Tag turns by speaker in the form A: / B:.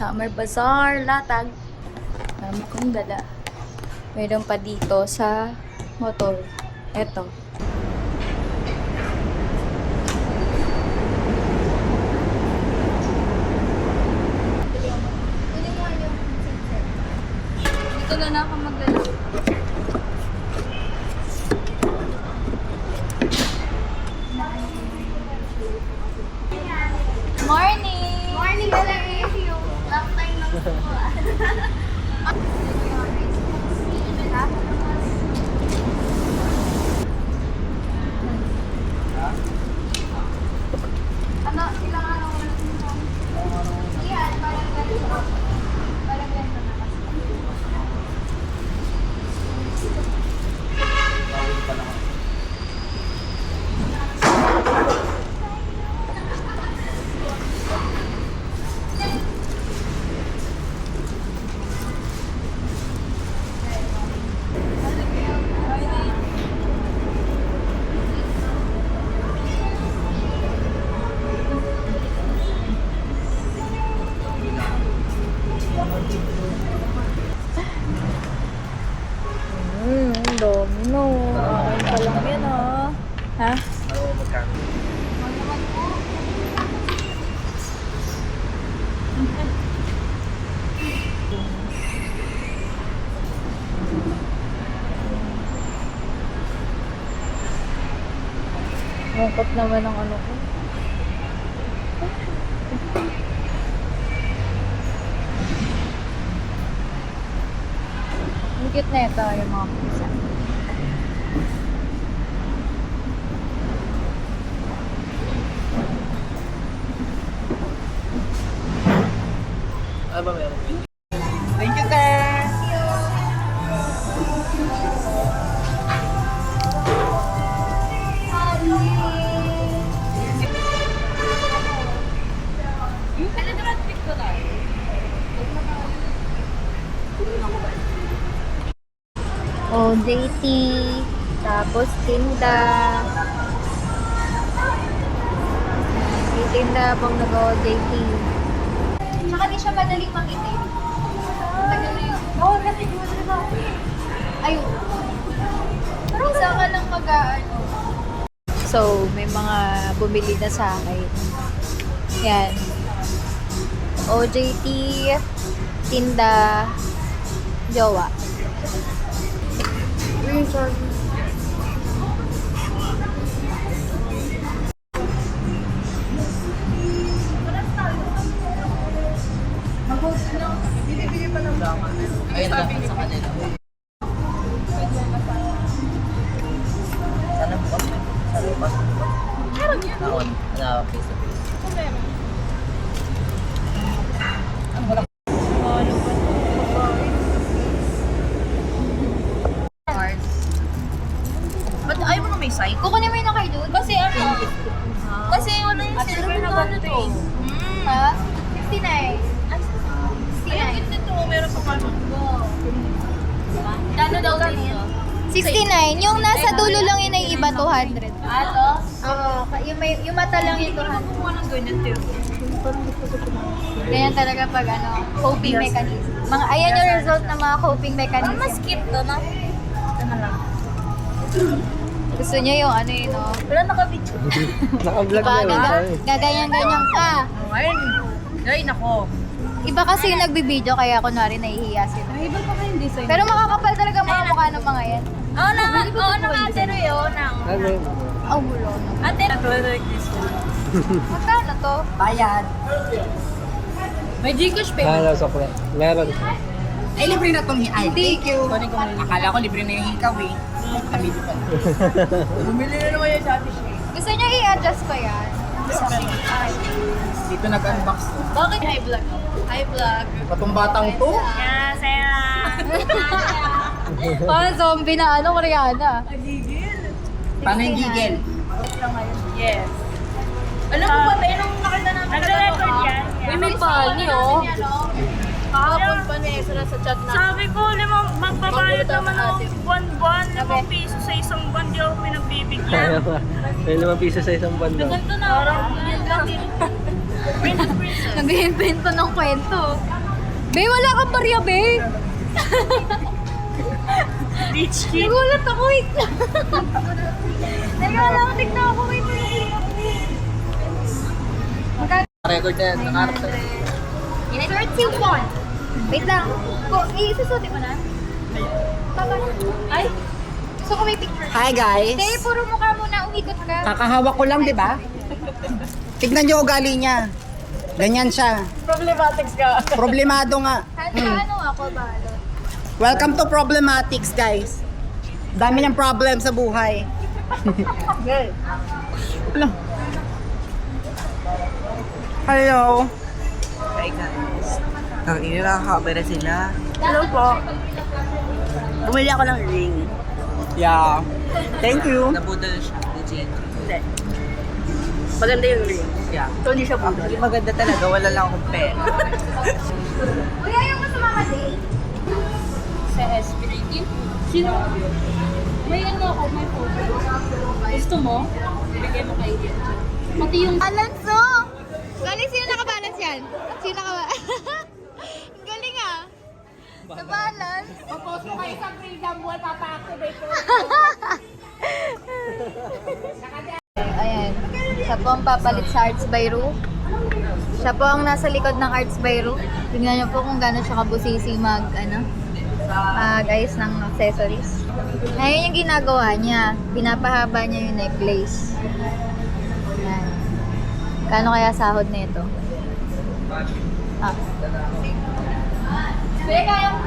A: Summer Bazaar, latag. Dami kong dala. Meron pa dito sa motor. Eto. Dito na ako magdala. Morning!
B: Morning, Valerio. Long time na po. Ano, ilang araw mo na dito? Yan, parang ganito. Parang ganito na kasi.
A: Domino. Akin pa lang yan, ah. Ha?
C: Oo, magkano?
A: Lungkot naman ang ano ko. Ang cute na ito, yung mga pusa.
C: Ano ba meron? Thank you, Ter!
A: Oh, JT. Tapos tinda. May tinda pang nag-OJT.
B: Tsaka di siya madaling makitin. Tagal na yun. Oo, kasi di mo na ayun. Pero isa ka lang mag-ano.
A: So, may mga bumili na sa akin. Yan. OJT, tinda, jowa.
C: Ayun lang sa kanila. Sana bukas. Sana bukas.
B: Meron yan.
C: Naon. Ano, face to face.
B: Kung meron.
C: Ang wala.
B: Ba't ayaw mo na may site? Kukunin mo yun na kayo doon? Kasi ano? Kasi wala yung silver na ganito. Ha? 59. Ay, 69. Ito, meron pa kami. Kano daw dito?
A: 69. Yung nasa dulo lang yun ay iba 200.
B: Ato?
A: Oo. Yung mata lang yung 200.
B: Kumuha ng ganyan, Teo.
A: Ganyan talaga pag ano, coping mechanism. Ayan yung result ng mga coping
B: Parang
A: mechanism.
B: mas cute to, no? Ano lang?
A: Gusto niya yung ano yun, no?
B: Wala naka-video.
C: Naka-vlog
A: Diba? Gaganyan-ganyan ka.
B: Ayun. Ay, nako.
A: Iba kasi yung nagbibideo kaya kunwari nahihiya sila.
B: Ay, iba pa kayong design.
A: Pero makakapal talaga mga mukha ng mga yan.
B: Oo na, ate Ruyo, nang.
A: Oh, bulo.
B: Ate, like this one.
A: Magkano to?
B: Bayad. May Gcash payment.
C: Ano, sokle. Meron.
D: Ay, libre na itong ay.
A: Thank you.
D: Akala ko libre na yung hikaw eh. Kami dito.
B: Bumili na naman yung sa Ate Shay.
A: Gusto niya i-adjust ko yan.
D: Dito nag-unbox to.
B: Bakit high vlog? High vlog.
D: Patong batang to.
B: Yeah, saya.
A: Parang zombie na ano, Koreana.
D: Paano yung gigil?
B: Yes. Alam mo ba, nung nakita namin nag-record yan? Uy, may pani, oh. Kahapon pa ni Ezra sa chat na.
E: Sabi ko, magbabayad naman ako buwan-buwan, 5 piso sa isang buwan, di ako pinagbibigyan.
C: May 5 piso sa isang buwan daw.
B: Ganito na. Parang yun lang din.
A: Hanggang
B: Nagbibento ng kwento. Be, wala kang barya, be.
E: Rich kid.
B: Nagulat ako, wait lang. Teka lang, tignan ako, wait lang.
C: Record na yan. Nakarap na.
B: 31. Wait lang. Isusutin mo na? Papa. Ay? Gusto ko may picture.
D: Hi guys!
B: Hindi, puro mukha muna. Umikot ka.
D: Kakahawak ko lang, di ba? Tignan niyo ugali niya. Ganyan siya.
E: Problematics ka.
D: Problemado nga.
B: Ano ako, balo?
D: Welcome to Problematics, guys. Dami niyang problem sa buhay. Hello.
C: Hi guys. Ang ina nakakabera sila.
E: Hello po.
C: Bumili ako ng ring.
D: Yeah. Thank you.
C: Nabudol siya. Legit.
E: Hindi. Maganda yung ring.
C: Yeah.
E: So, hindi siya budol.
C: Hindi maganda talaga. Wala lang akong pera.
B: Uy, ayaw mo sumama day?
E: Sa Espiritin? Sino? May ano ako, may photo. Gusto mo? Bigay mo kay Ian. Pati yung...
B: Balanso! Galing, sino nakabalance yan? Sino nakabalance? Galing ah! Sa balance?
E: Popost mo kayo sa Freedom Wall, papa-activate ko.
B: Ayan. Siya po ang papalit sa Arts by Ru. Siya po ang nasa likod ng Arts by Ru. Tingnan niyo po kung gano'n siya kabusisi mag-ayos ng accessories. Ngayon yung ginagawa niya, pinapahaba niya yung necklace. Ayan. Kano kaya sahod nito? Ah. Sige, kaya mo.